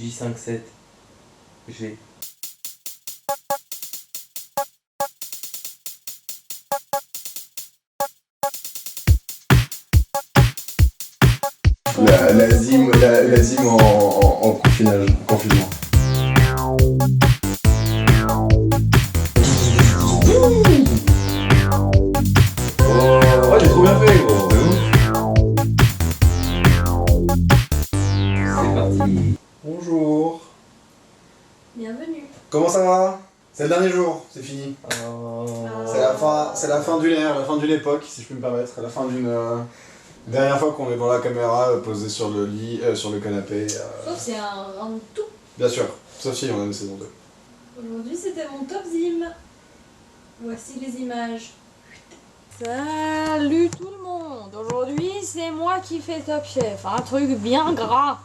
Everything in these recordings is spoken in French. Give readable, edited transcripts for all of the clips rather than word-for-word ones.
J57 G. La zim en confinement. Oh, j'ai trop bien fait, gros. C'est parti. Bonjour. Bienvenue. Comment ça va? C'est le dernier jour, c'est fini. C'est la fin d'une ère, la fin d'une époque, si je puis me permettre. La fin d'une dernière fois qu'on est dans la caméra, posé sur le lit, sur le canapé. Sauf c'est un round tout. Bien sûr, sauf si on a une saison 2. Aujourd'hui c'était mon top zim. Voici les images. Salut tout le monde. Aujourd'hui c'est moi qui fais Top Chef. Un truc bien gras.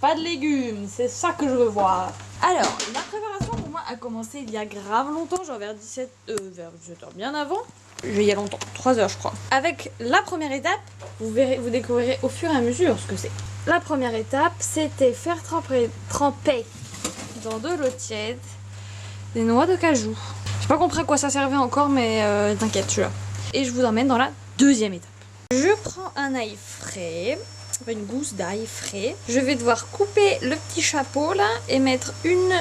Pas de légumes, c'est ça que je veux voir. Alors, la préparation pour moi a commencé il y a grave longtemps, genre vers 17h, bien avant. Il y a longtemps, 3h je crois. Avec la première étape, vous découvrirez au fur et à mesure ce que c'est. La première étape, c'était faire tremper dans de l'eau tiède des noix de cajou. J'ai pas compris à quoi ça servait encore, mais t'inquiète, je suis là. Et je vous emmène dans la deuxième étape. Je prends un ail frais, une gousse d'ail frais. Je vais devoir couper le petit chapeau là et mettre une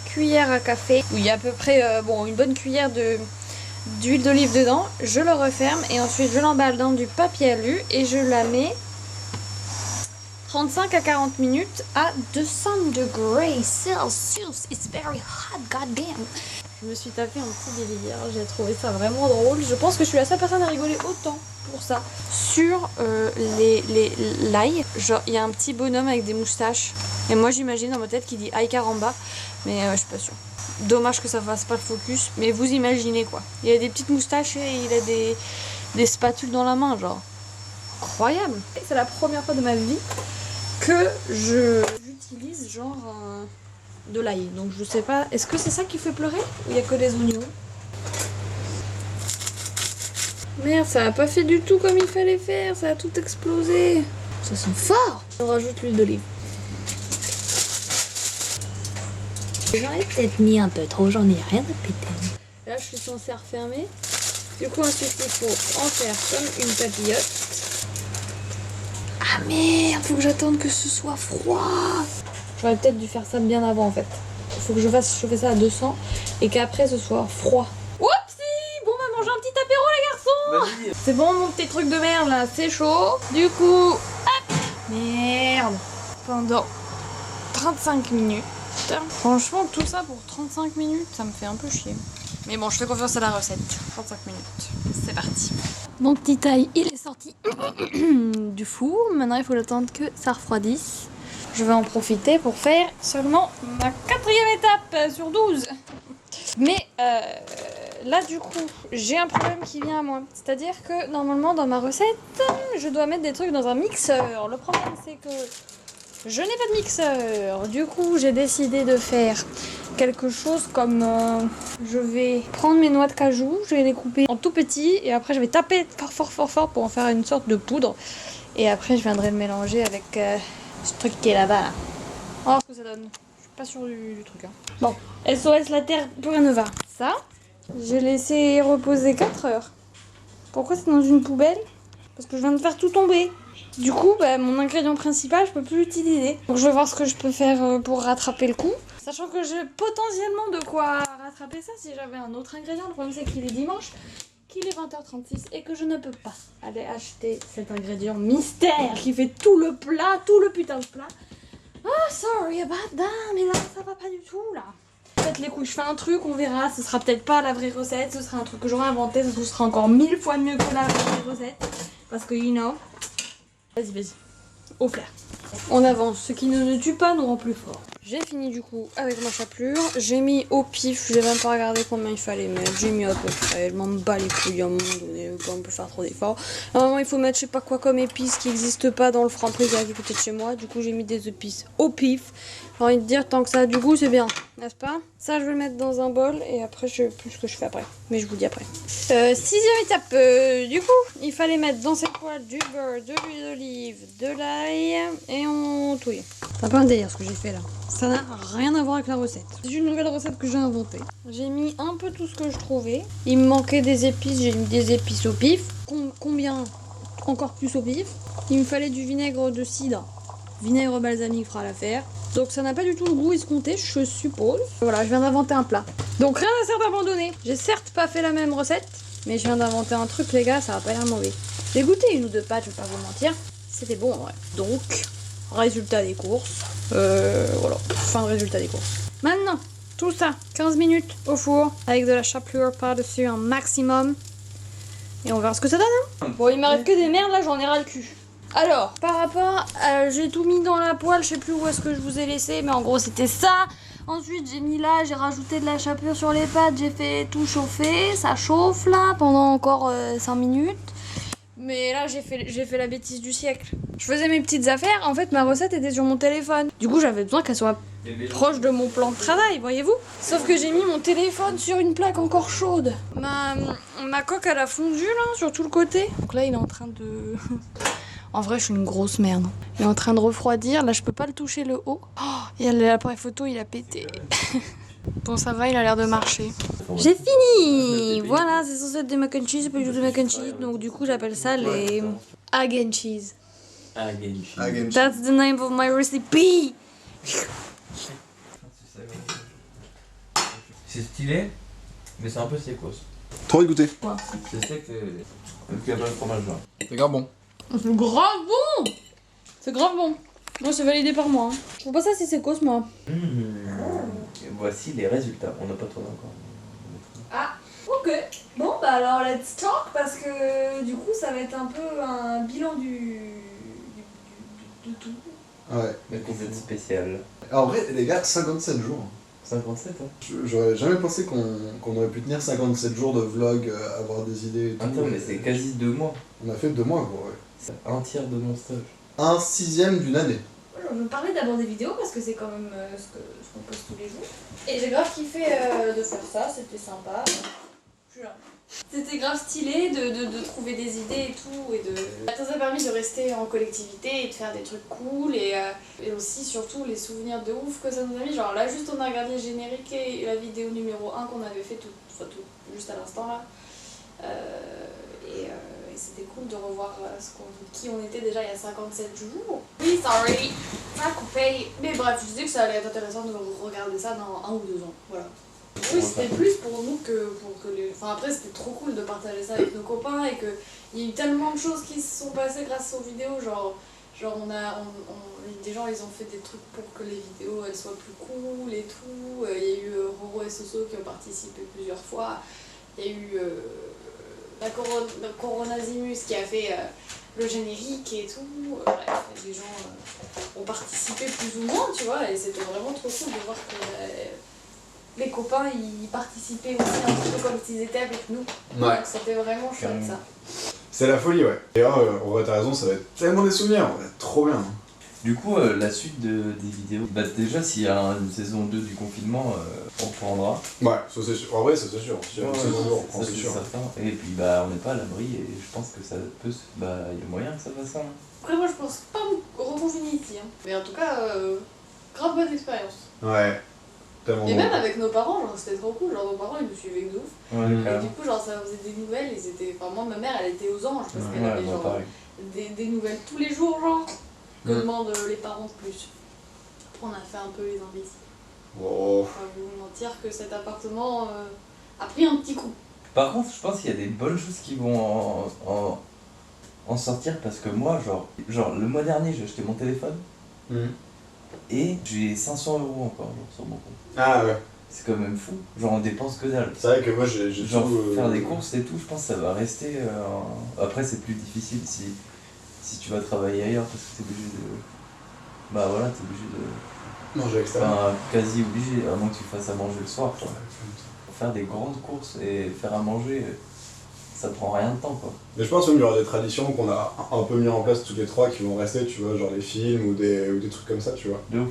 cuillère à café, où il y a à peu près une bonne cuillère d'huile d'olive dedans. Je le referme et ensuite je l'emballe dans du papier alu et je la mets 35 à 40 minutes à 200 degrés Celsius. It's very hot, goddamn. Je me suis tapé un petit délire, j'ai trouvé ça vraiment drôle. Je pense que je suis la seule personne à rigoler autant pour ça. Sur l'ail, genre il y a un petit bonhomme avec des moustaches. Et moi j'imagine dans ma tête qu'il dit aïe caramba, mais je suis pas sûre. Dommage que ça fasse pas le focus, mais vous imaginez quoi. Il a des petites moustaches et il a des spatules dans la main, genre. Incroyable. C'est la première fois de ma vie que j'utilise genre de l'ail. Donc je sais pas, est-ce que c'est ça qui fait pleurer ou il y a que des oignons? Merde, ça a pas fait du tout comme il fallait faire, ça a tout explosé. Ça sent fort. On rajoute l'huile d'olive. J'en ai peut-être mis un peu trop, j'en ai rien à péter. Là je suis censée refermer. Du coup ensuite il faut en faire comme une papillote. Ah merde, faut que j'attende que ce soit froid. J'aurais peut-être dû faire ça bien avant en fait. Faut que je fais ça à 200 et qu'après ce soit froid. Oupsie, bon on va manger un petit apéro les garçons. C'est bon mon petit truc de merde là, c'est chaud. Du coup, hop, merde. Pendant 35 minutes. Franchement tout ça pour 35 minutes, ça me fait un peu chier. Mais bon, je fais confiance à la recette. 35 minutes, c'est parti. Mon petit ail, il est sorti du four. Maintenant, il faut attendre que ça refroidisse. Je vais en profiter pour faire seulement ma 4e étape sur 12. Mais là, du coup, j'ai un problème qui vient à moi. C'est-à-dire que normalement, dans ma recette, je dois mettre des trucs dans un mixeur. Le problème, c'est que je n'ai pas de mixeur. Du coup, j'ai décidé de faire quelque chose comme je vais prendre mes noix de cajou, je vais les couper en tout petit et après je vais taper fort pour en faire une sorte de poudre et après je viendrai le mélanger avec ce truc qui est là-bas là. On va voir ce que ça donne. Je suis pas sûre du truc hein. Bon, SOS la terre, plus rien ne va. Ça, j'ai laissé reposer 4 heures. Pourquoi c'est dans une poubelle? Parce que je viens de faire tout tomber. Du coup, mon ingrédient principal, je peux plus l'utiliser. Donc je vais voir ce que je peux faire pour rattraper le coup. Sachant que j'ai potentiellement de quoi rattraper ça si j'avais un autre ingrédient. Le problème c'est qu'il est dimanche, qu'il est 20h36 et que je ne peux pas aller acheter cet ingrédient mystère qui fait tout le plat, tout le putain de plat. Oh, sorry about that, mais là ça va pas du tout là. Faites les couilles, je fais un truc, on verra. Ce sera peut-être pas la vraie recette, ce sera un truc que j'aurais inventé, ce sera encore 1000 fois mieux que la vraie recette. Parce que you know. Vas-y, au flair. On avance, ce qui ne tue pas nous rend plus fort. J'ai fini du coup avec ma chapelure, j'ai mis au pif, j'ai même pas regardé combien il fallait mettre, j'ai mis à peu près, je m'en bats les couilles à un moment donné, quand on peut faire trop d'efforts. À un moment il faut mettre je sais pas quoi comme épices qui n'existe pas dans le Franprix qui est à côté de chez moi, du coup j'ai mis des épices au pif. J'ai envie de dire tant que ça a du goût c'est bien, n'est-ce pas? Ça je vais le mettre dans un bol et après je sais plus ce que je fais après, mais je vous dis après. 6e étape, du coup il fallait mettre dans cette poêle du beurre, de l'huile d'olive, de l'ail et on touille. C'est un peu un délire ce que j'ai fait là. Ça n'a rien à voir avec la recette. C'est une nouvelle recette que j'ai inventée. J'ai mis un peu tout ce que je trouvais. Il me manquait des épices, j'ai mis des épices au pif. Combien? Encore plus au pif. Il me fallait du vinaigre de cidre. Vinaigre balsamique fera l'affaire. Donc ça n'a pas du tout le goût escompté, je suppose. Voilà, je viens d'inventer un plat. Donc rien ne sert d'abandonner. J'ai certes pas fait la même recette, mais je viens d'inventer un truc, les gars, ça va pas l'air mauvais. J'ai goûté une ou deux pâtes, je vais pas vous mentir. C'était bon en vrai. Donc, résultat des courses. Voilà, fin de résultat des courses. Maintenant, tout ça, 15 minutes au four, avec de la chapelure par-dessus un maximum. Et on verra ce que ça donne, hein. Bon, il m'arrête que des merdes, là, j'en ai ras le cul. Alors, par rapport, j'ai tout mis dans la poêle, je sais plus où est-ce que je vous ai laissé, mais en gros c'était ça. Ensuite j'ai mis là, j'ai rajouté de la chapelure sur les pâtes, j'ai fait tout chauffer, ça chauffe là pendant encore 5 minutes. Mais là j'ai fait la bêtise du siècle. Je faisais mes petites affaires, en fait ma recette était sur mon téléphone. Du coup j'avais besoin qu'elle soit proche de mon plan de travail, voyez-vous. Sauf que j'ai mis mon téléphone sur une plaque encore chaude. Ma coque elle a fondu là, sur tout le côté. Donc là il est en train de... En vrai, je suis une grosse merde. Il est en train de refroidir. Là, je peux pas le toucher le haut. Oh, et l'appareil photo, il a pété. Bon, ça va, il a l'air de marcher. J'ai fini. Voilà, c'est censé être des mac and cheese, pas du tout des mac and cheese. Donc, du coup, j'appelle ça les egg and cheese. Egg and cheese. That's the name of my recipe. C'est stylé, mais c'est un peu sécos. Trop envie de goûter. C'est sec, il y a pas de fromage là. C'est grave bon. C'est grave bon. C'est grave bon. Moi, c'est validé par moi. Hein. Je trouve pas ça si sécos, moi. Et voici les résultats. On n'a pas tourné encore. Ah, ok. Bon, bah alors, let's talk, parce que du coup, ça va être un peu un bilan de tout. Ouais. Épisode spécial. Alors, en vrai, les gars, 57 jours. 57 hein. J'aurais jamais pensé qu'on aurait pu tenir 57 jours de vlog, avoir des idées et tout. Attends, mais c'est quasi 2 mois. On a fait 2 mois, quoi, ouais. C'est un tiers de mon stage. 1/6 d'une année. Je me parlais d'abord des vidéos parce que c'est quand même ce qu'on poste tous les jours. Et j'ai grave kiffé de faire ça, c'était sympa. C'était grave stylé de trouver des idées et tout. Ça nous a permis de rester en collectivité et de faire des trucs cool. Et aussi, surtout, les souvenirs de ouf que ça nous a mis. Genre là, juste on a regardé le générique et la vidéo numéro 1 qu'on avait fait juste à l'instant là. Et c'était cool de revoir qui on était déjà il y a 57 jours. Oui, sorry, ça a coupé. Mais bref, je disais que ça allait être intéressant de regarder ça dans 1 ou 2 ans. Voilà. Oui, c'était plus pour nous que les... Enfin après, c'était trop cool de partager ça avec nos copains et qu'il y a eu tellement de choses qui se sont passées grâce aux vidéos. Genre des gens, ils ont fait des trucs pour que les vidéos elles soient plus cool et tout. Il y a eu Roro et Soso qui ont participé plusieurs fois. Il y a eu... la Coronazimus qui a fait le générique et tout. Bref, les gens ont participé plus ou moins, tu vois, et c'était vraiment trop cool de voir que les copains ils participaient aussi un petit peu comme s'ils étaient avec nous. Ouais. Donc c'était vraiment chouette ça. C'est la folie, ouais. Et en vrai, t'as raison, ça va être tellement des souvenirs, on va être trop bien. Du coup, la suite des vidéos. Bah, déjà, s'il y a une saison 2 du confinement, on prendra. Ouais, ça c'est sûr. En vrai, ça c'est sûr. Si y a une saison 2, on prend, Ça, c'est c'est sûr. certain. Et puis, bah, on n'est pas à l'abri et je pense que ça peut se. Bah, il y a moyen que ça fasse ça. Hein. Après moi je pense pas reconfiner ici, hein. Mais en tout cas, grave bonne expérience. Ouais. Tellement Et bon. même avec nos parents, genre c'était trop cool, genre nos parents ils nous suivaient de ouf. Ouais, Mm. Et carrément. du coup genre ça faisait des nouvelles, ils étaient... Enfin moi ma mère elle était aux anges parce qu'elle Ouais, avait moi, genre pareil. des nouvelles tous les jours genre. Que Mm. demandent les parents de plus. Après on a fait un peu les imbéciles. Oh. Pas vous mentir que cet appartement a pris un petit coup. Par contre, je pense qu'il y a des bonnes choses qui vont en sortir parce que moi, genre le mois dernier, j'ai acheté mon téléphone Mm. et j'ai 500 € encore genre, sur mon compte. Ah ouais. C'est quand même fou. Genre, on dépense que dalle. C'est vrai que moi j'ai Genre, tout, faire des courses et tout, je pense que ça va rester. Après, c'est plus difficile si tu vas travailler ailleurs parce que t'es obligé de. Bah voilà, t'es obligé de. manger avec ça. Enfin, quasi obligé, à moins que tu fasses à manger le soir. Quoi. Faire des grandes courses et faire à manger, ça prend rien de temps quoi. Mais je pense même qu'il y aura des traditions qu'on a un peu mis en place tous les trois qui vont rester, tu vois, genre les films ou des trucs comme ça, tu vois. De ouf.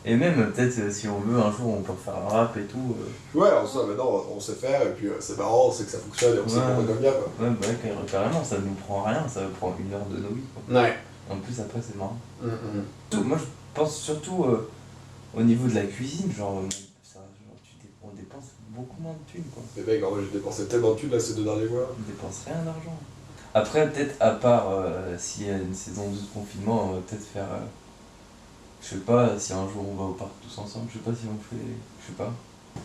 Et même, peut-être, si on veut, un jour, on peut faire un rap et tout. Ouais, on sait, maintenant on sait faire, et puis c'est marrant, on sait que ça fonctionne, et on sait qu'on rigole bien, quoi. Ouais, bah, carrément, ça nous prend rien, ça prend 1 heure de nos vies. Quoi. Ouais. En plus, après, c'est marrant. Mm. Moi, pense surtout au niveau de la cuisine, genre, on dépense beaucoup moins de thunes, quoi. Mais mec, en vrai, j'ai dépensé tellement de thunes là ces 2 derniers mois. On dépense rien d'argent. Après, peut-être, à part s'il y a une saison de confinement, on va peut-être faire. Je sais pas si un jour on va au parc tous ensemble, je sais pas si on fait. Je sais pas.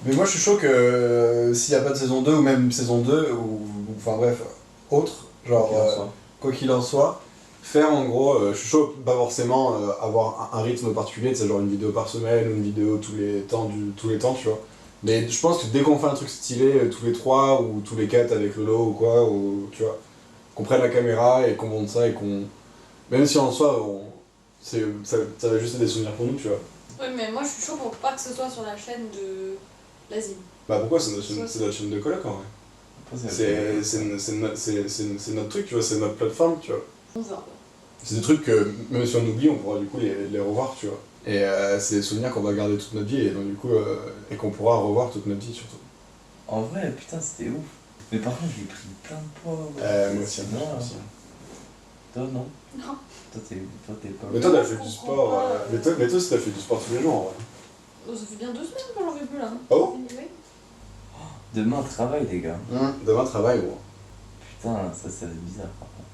Mais moi je suis chaud que s'il n'y a pas de saison 2 ou même saison 2 ou enfin bref, autre, genre quoi qu'il en soit, faire en gros, je suis chaud pas forcément avoir un rythme particulier, c'est genre une vidéo par semaine ou une vidéo tous les temps, tu vois. Mais je pense que dès qu'on fait un truc stylé tous les 3 ou tous les 4 avec Lolo ou quoi, ou tu vois, qu'on prenne la caméra et qu'on monte ça et qu'on. Même si en soi, ça va juste être des souvenirs pour nous, tu vois. Oui, mais moi je suis chaud pour pas que ce soit sur la chaîne de l'Asie. Bah pourquoi c'est notre chaîne de coloc en vrai. C'est notre truc, tu vois, c'est notre plateforme, tu vois. On verra. C'est des trucs que même si on oublie, on pourra du coup les revoir, tu vois. Et c'est des souvenirs qu'on va garder toute notre vie et donc du coup et qu'on pourra revoir toute notre vie surtout. En vrai, putain, c'était ouf. Mais par contre, j'ai pris plein de poids. Moi aussi, Toi, non? Non. Toi, t'es pas. Mais toi, t'as fait du sport. Mais toi, aussi, t'as fait du sport tous les jours en vrai. Oh, ça fait bien 2 semaines que j'en fais plus là. Ah bon? Oui. Demain, travail, les gars. Demain, travail, gros. Putain, ça va être bizarre. Par contre.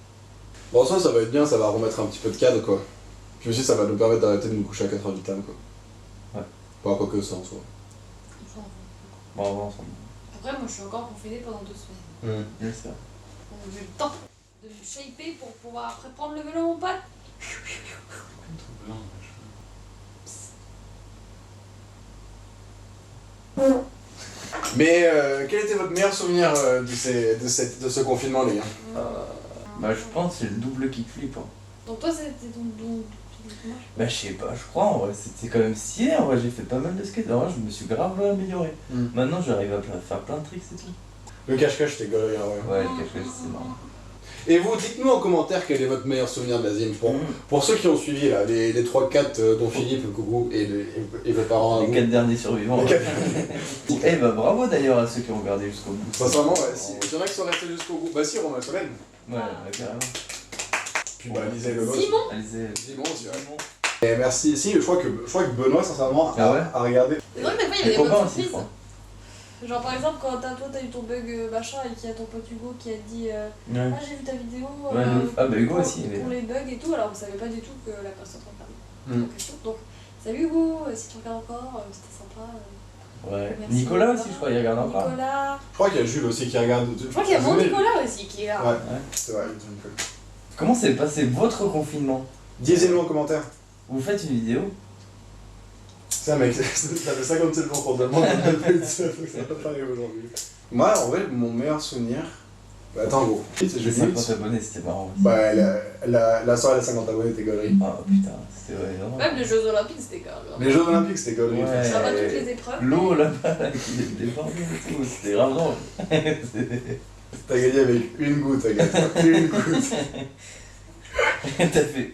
Bon, ça va être bien, ça va remettre un petit peu de cadre, quoi. Puis aussi, ça va nous permettre d'arrêter de nous coucher à 4h du matin, quoi. Ouais. Pas quoi que ça en soi. Bon, on va ensemble. Après, moi je suis encore confinée pendant 2 semaines. Bien sûr. Donc j'ai le temps de me shaper pour pouvoir après prendre le vélo mon pote. Mais quel était votre meilleur souvenir de ce confinement, les gars? Bah, je pense que c'est le double kickflip. Hein. Donc toi c'était ton Bah, je sais pas, je crois, en vrai, c'était quand même stylé. En vrai, j'ai fait pas mal de skate. En vrai, je me suis grave amélioré. Maintenant, j'arrive à faire plein de tricks et tout. Le cache-cache, c'était gaulerie, ouais. Ouais, le cache-cache, c'est marrant. Et vous, dites-nous en commentaire quel est votre meilleur souvenir de la Zim. Pour ceux qui ont suivi, là, les 3-4 dont Philippe, coucou, et vos parents. Les 4 derniers survivants. Eh bah, bravo d'ailleurs à ceux qui ont regardé jusqu'au bout. Sincèrement, ouais, s'il y en a qui sont restés jusqu'au bout. Bah si, Romain Solène. Ouais, carrément. Puis bah, Lisez le Simon. Simon aussi, ouais. Et merci. Si, je crois que Benoît, sincèrement, a regardé. C'est vrai que des fois il y Les avait des bonnes copains aussi, surprises. je crois. Genre par exemple quand toi t'as eu ton bug machin et qu'il y a ton pote Hugo qui a dit Ouais. ah j'ai vu ta vidéo Ouais, ah bah Hugo pour, aussi, il est pour là. les bugs et tout, alors on savait pas du tout que la personne regardait. Donc salut Hugo, si tu regardes encore, c'était sympa. Ouais. Merci, Nicolas aussi, je crois, il regarde encore. Nicolas. Je crois qu'il y a Jules aussi qui regarde. Je crois qu'il y a mon Nicolas aussi qui est là. Ouais, c'est vrai, il y a Nicolas. Comment s'est passé votre confinement? Disez-nous en commentaire. Vous faites une vidéo? Ça mec, ça fait 57 jours qu'on demande ça va pas arriver aujourd'hui. Moi, en vrai, mon meilleur souvenir... Bah attends, gros. Les 50 abonnés, c'était marrant aussi. Bah, la soirée des 50 abonnés était gaulerie. Ah putain, c'était vraiment... Même les Jeux Olympiques c'était grave. Les Jeux Olympiques, c'était gaulerie. Ouais. Ça va toutes les épreuves. L'eau là-bas, là, qui est débordée et tout, c'était grave drôle. T'as gagné avec une goutte, Agathe. Une goutte. T'as fait...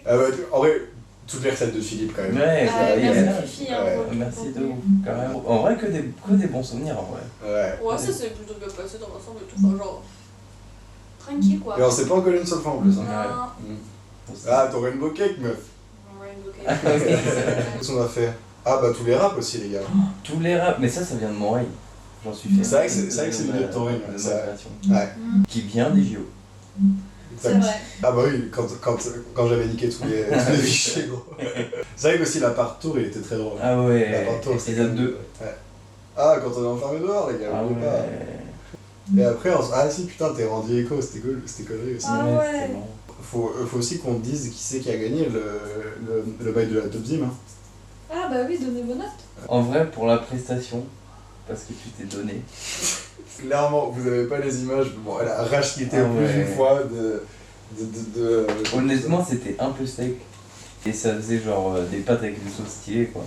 Ah bah, en vrai, toutes les recettes de Philippe quand même. Ouais, Ah, il y a merci Fifi, hein, Ouais. pour- Merci pour- de ouf, carrément. En vrai, que des bons souvenirs, en vrai. Ouais. Ouais, ça s'est plutôt bien passé dans l'ensemble et tout. Enfin, genre. Tranquille quoi. Et on s'est pas encore une seule fois en plus. Hein. Non. Ah, t'aurais une beau cake, meuf. Rainbow Ah, Cake. Qu'est-ce qu'on a fait? Ah bah tous les raps aussi, les gars. Tous les raps, mais ça vient de mon règne. J'en suis fier. C'est vrai que c'est l'idée de ton règne, de ma c'est vrai. création. Ouais. Qui vient des JO. C'est vrai. Ah bah oui, quand j'avais niqué tous les fichiers, gros. C'est vrai qu'aussi la part tour, il était très drôle. Ah La ouais, part tour, c'était épisode 2. Ouais. Ah, quand on est enfermé dehors, les gars, Ah oubliez pas. ouais. Et après, ah si, putain, t'es rendu écho, c'était cool, c'était connerie aussi. Ah ouais. c'était marrant. Faut aussi qu'on dise qui c'est qui a gagné le bail de la Top Zim. Hein. Ah bah oui, donnez vos notes. En vrai, pour la prestation, parce que tu t'es donné. Clairement, vous avez pas les images, bon, elle a rage-quitté Ah plus ouais. d'une fois de Honnêtement, c'était un peu sec. Et ça faisait genre des pâtes avec une sauce stylée, quoi.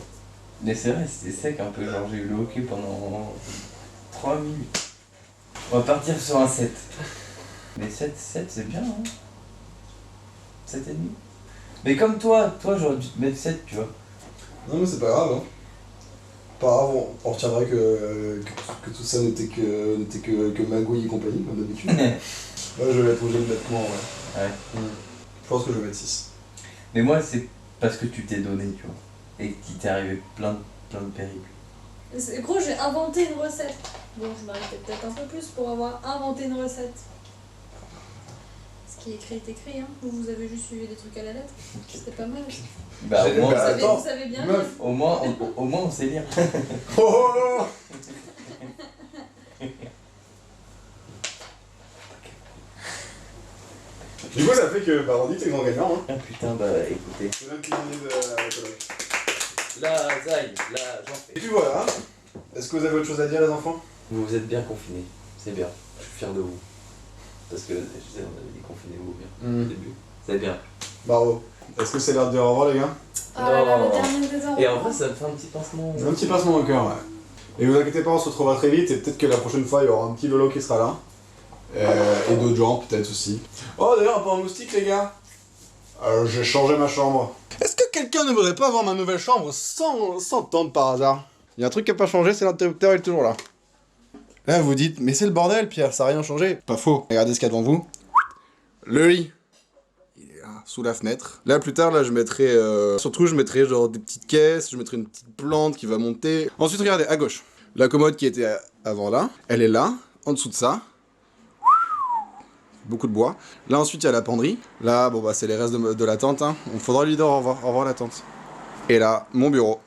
Mais c'est vrai, c'était sec un peu. Genre, j'ai eu le hockey pendant 3 minutes. On va partir sur un 7. Mais 7 c'est bien, hein. 7,5. Mais comme toi, j'aurais dû te mettre 7, tu vois. Non mais c'est pas grave, hein. Pas grave, on retiendra que tout ça n'était que magouille et compagnie, comme d'habitude. Moi je vais le mettre moi, ouais. Ouais. Je pense que je vais mettre 6. Mais moi, c'est parce que tu t'es donné, tu vois. Et qu'il t'est arrivé plein de périples. Gros, j'ai inventé une recette. Bon, je m'arrêtais peut-être un peu plus pour avoir inventé une recette. Ce qui est écrit est écrit, hein. Vous avez juste suivi des trucs à la lettre. C'était pas mal. Bah, au moins, Vous savez bien lire. au moins, on sait lire. Oh oh oh. Du coup, ça fait que bah, on dit que t'es grand gagnant. Hein. Ah putain, bah écoutez. C'est notre cuisinier de la coloc. Là, Zai, là, j'en fais. Et puis voilà. Est-ce que vous avez autre chose à dire, les enfants? Vous êtes bien confinés, c'est bien. Je suis fier de vous. Parce que, je sais, on avait dit confinez-vous bien au début. C'est bien. Bravo. Est-ce que c'est l'heure de dire au revoir, les gars? Ah là là, le dernier des heures. Et en vrai, ça me fait un petit pincement. Un petit pincement au cœur, ouais. Et vous inquiétez pas, on se retrouvera très vite et peut-être que la prochaine fois, il y aura un petit vélo qui sera là. Et d'autres gens, peut-être aussi. Oh, d'ailleurs, un peu en moustique, les gars. J'ai changé ma chambre. Est-ce que quelqu'un ne voudrait pas avoir ma nouvelle chambre sans tente par hasard? Il y a un truc qui n'a pas changé, c'est l'interrupteur, il est toujours là. Là, vous dites, mais c'est le bordel, Pierre, ça n'a rien changé. Pas faux. Regardez ce qu'il y a devant vous. Le lit. Il est là, sous la fenêtre. Là, plus tard, là, je mettrai... Surtout, je mettrai genre des petites caisses, je mettrai une petite plante qui va monter. Ensuite, regardez, à gauche. La commode qui était avant là, elle est là, en dessous de ça. Beaucoup de bois. Là, ensuite, il y a la penderie. Là, bon, bah, c'est les restes de la tente. Hein. On faudra lui dire au revoir la tente. Et là, mon bureau.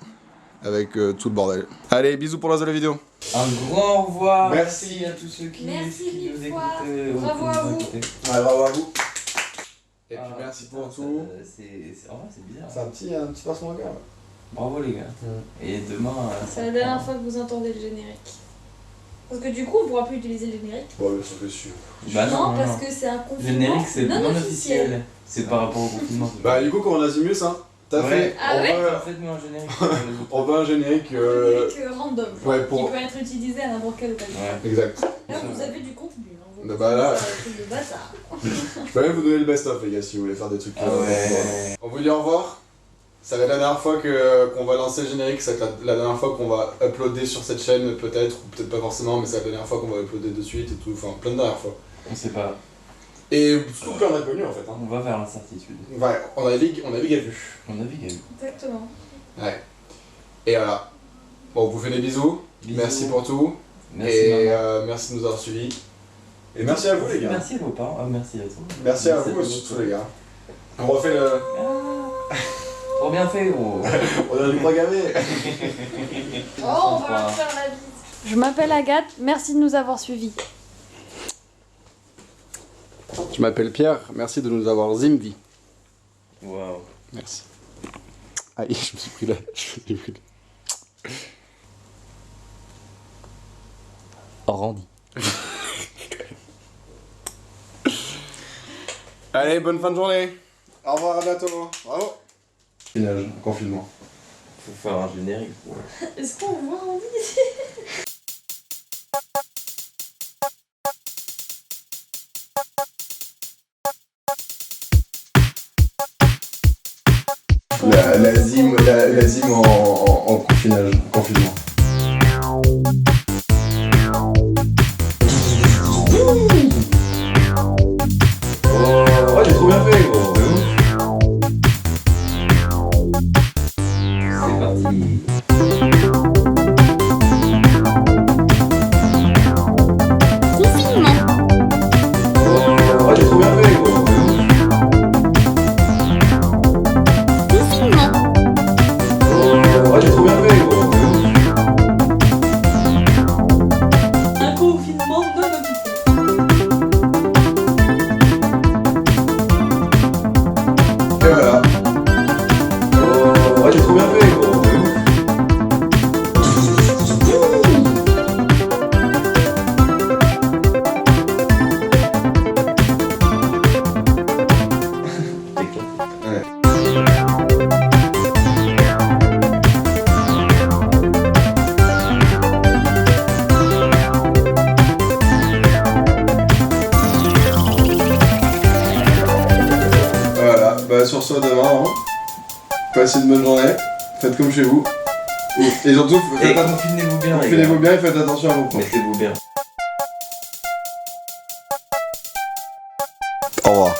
Avec tout le bordel. Allez, bisous pour le reste de la vidéo. Un grand au revoir. Merci à tous ceux qui Merci nous mille fois. écoutent. Bravo à vous. Ouais, bravo à vous. Et puis, merci putain, pour tout. En vrai, c'est bizarre. C'est un petit pincement au cœur. Bravo les gars. Et demain. C'est la dernière fois que vous entendez le générique. Parce que du coup, on pourra plus utiliser le générique. Ouais, ça fait sûr. Bah non, parce que c'est un Le confinement générique, c'est non non officiel. officiel. C'est par rapport au confinement. Bah, du coup, comme on a Zimus, hein, t'as Ouais. fait. Ah ouais Faites-moi un générique. On veut un générique. Générique random. Ouais, pour. Qui peut être utilisé à n'importe quelle occasion. Ouais. Exact. Là, vous avez du contenu. Hein, vous Bah là. truc de bâtard. Je peux même vous donner le best-of, les gars, si vous voulez faire des trucs. Ah ouais. On vous dit au revoir. Ça va être la dernière fois qu'on va lancer le générique, ça va être la dernière fois qu'on va uploader sur cette chaîne, peut-être, ou peut-être pas forcément, mais c'est la dernière fois qu'on va uploader de suite et tout, enfin plein de dernières fois. On sait pas. Et surtout plein d'inconnus en fait. Hein. On va vers l'incertitude. Ouais, on navigue à vue. On navigue. Exactement. Ouais. Et voilà. Bon, on vous fait des bisous. Bisous. Merci pour tout. Merci, et maman. merci de nous avoir suivis. Et merci à vous les gars. Merci à vos parents. Ah, merci à toi. Merci à vous surtout les gars. On refait le. Trop bien fait, gros. On a dû programmer. Oh, on va leur faire la bise. Je m'appelle Agathe, merci de nous avoir suivis. Je m'appelle Pierre, merci de nous avoir zimvi. Waouh. Merci. Aïe, je me suis pris là. Randy. Allez, bonne fin de journée. Au revoir, à bientôt. Bravo. Confinement. Faut faire un générique. Est-ce qu'on voit Randy ici? La zim en confinement. Oh, ouais, j'ai trop bien fait, gros. C'est parti. Oh, ouais, j'ai trop bien fait, gros. Oh, ouais, j'ai trop bien fait, gros. Un confinement non officiel. Et voilà. Oh, ouais, j'ai trop bien fait, gros. Voilà, bah sur ce, demain, hein. Passez une bonne journée, faites comme chez vous. Et surtout, Et confinez-vous bien, les gars. confinez-vous bien et faites attention à vos proches. Mettez-vous bien. Au revoir.